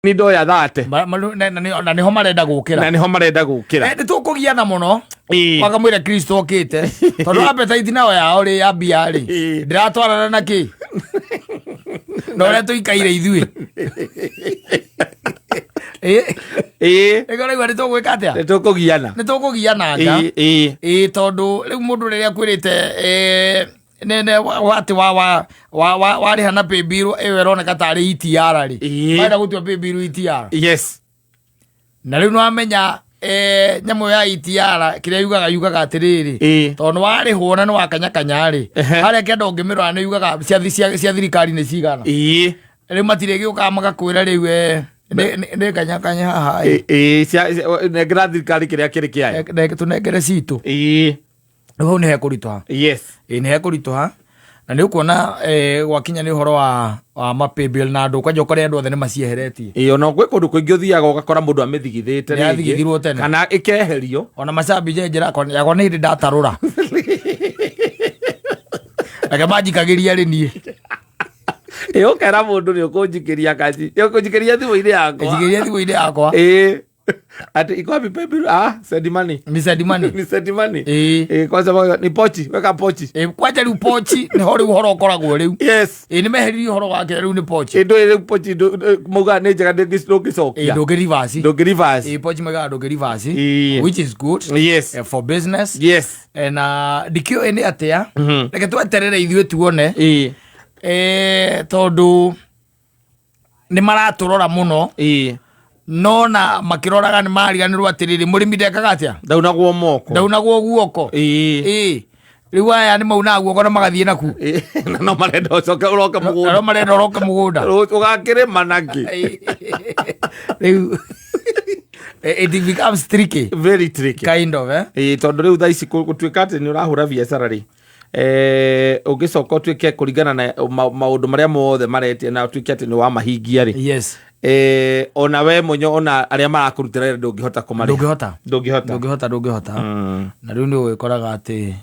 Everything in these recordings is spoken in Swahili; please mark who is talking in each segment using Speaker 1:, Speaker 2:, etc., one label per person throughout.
Speaker 1: ni ndo ya thate
Speaker 2: na niho marenda gukira nitukugiana muno wakamwira Kristo okite tondu appetite nao yao ri ya bia ri ndiratwarana na ki no re tuikaire ithui egora igwa nitugwika atia nitukugiana nga tondu riu mundu riria kwirite nene wati wari hana pebiru ewe roneka tari itiara ri baida gutwa pebiru itiara
Speaker 1: yes
Speaker 2: na riu nwamenya nyamu ya itiara kiria yugaga atiriri tondu wari hona no wakanyakanya ri haria kenda ungimirwa ni yugaga cia thirikari ni cigana riu matire giuka magakwira riu ne kanyakanya haha
Speaker 1: negera thirikari kiria kiri kiayo
Speaker 2: tunengere citu riu ni hekuritoha
Speaker 1: yes
Speaker 2: ni hekuritoha na ni ukuona gwakinya ni horo wa mapabill na andu kwanja ukore andu othe ni macieheretie
Speaker 1: ona gwe kundu kuingi uthiaga ugakora mundu amithigithite
Speaker 2: yathigithirwo tene
Speaker 1: kana ikeherio
Speaker 2: ona macabi njira yakwa ni hindi ndatarura ake manjikagiria ri nie
Speaker 1: ukera mundu ni ukunjikiria kaji ukunjikiria thimu-ini yakwa ati iko wapi pabill send money
Speaker 2: ni send money
Speaker 1: kwanza ni pochi weka pochi
Speaker 2: kwanja riu pochi ni hori horo ukoragwo riu
Speaker 1: yes
Speaker 2: ni meheri horo wake riu ni pochi
Speaker 1: ndo pochi muga ni njega ngicokia
Speaker 2: ndogirivasi pochi mega ndogirivasi which is good
Speaker 1: yes
Speaker 2: for business
Speaker 1: yes
Speaker 2: and dikio ene atia reke tweterere ithuĩ tuone tondu ni maraturora muno no na makiroraga ni mariganirwo atiriri murimi ndekaga atia ndaunagwo guoko riu aya ni mauna guoko na magathie naku
Speaker 1: na no marenda uroke mugunda ugakirima naki
Speaker 2: riu it becomes tricky,
Speaker 1: very tricky
Speaker 2: kind of
Speaker 1: tondu riu thaici gutuika ati ni urahura biacara ri ugicoka tuike kuringana na maundu maria mothe maretie na tuike ati ni wa mahingia ri
Speaker 2: yes
Speaker 1: ona we munyo ona aria marakurutira ndungihota kumari
Speaker 2: ndungihota na riu ni ugikoraga ati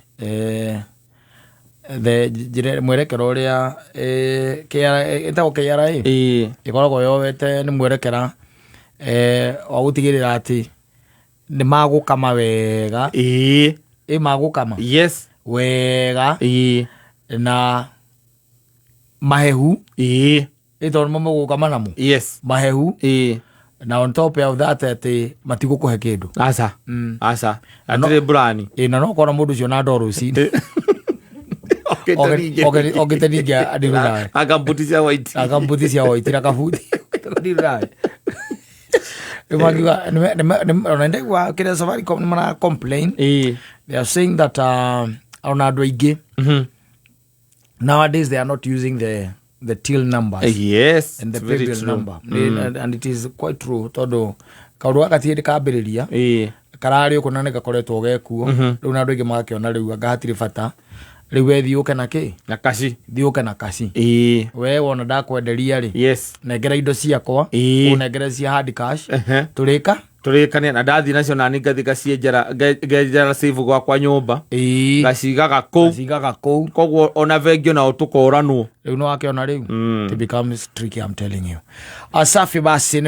Speaker 2: the mwerekero uria etagwo KRA ikoragwo yowete ni mwerekera wa gutigirira ati ni magukama wega magukama
Speaker 1: yes
Speaker 2: wega na mahehu ito mo gukama namu
Speaker 1: yes
Speaker 2: mahehu na on top of that ati matigukuhe kindu
Speaker 1: asa atire brani
Speaker 2: na no kora mundu cio na ndoro ci ogiteringia adirura
Speaker 1: agambutisia
Speaker 2: white rakafuti adirura Ndio kile Safaricom mara complain they are saying that on andu aingi nowadays they are not using the till numbers
Speaker 1: yes
Speaker 2: and the previous number and it is quite true todo kauru akatiri kabiriria karari ukona ne gakoretwo gekuo riu na andu aingi magakiona riu ngahatiri bata riu we thiuke na ki
Speaker 1: na kasi
Speaker 2: thiuke na kasi we wona ndakwenderia ri
Speaker 1: yes
Speaker 2: nengera indo ciakwa unengere cia hard cash
Speaker 1: turikania na ndathi nacio na ningathika cienjera save gwakwa nyumba gacigaga kou koguo ona vengio na utukoranwo
Speaker 2: riu no wakiona riu it becomes tricky, I'm telling you. Asafi basi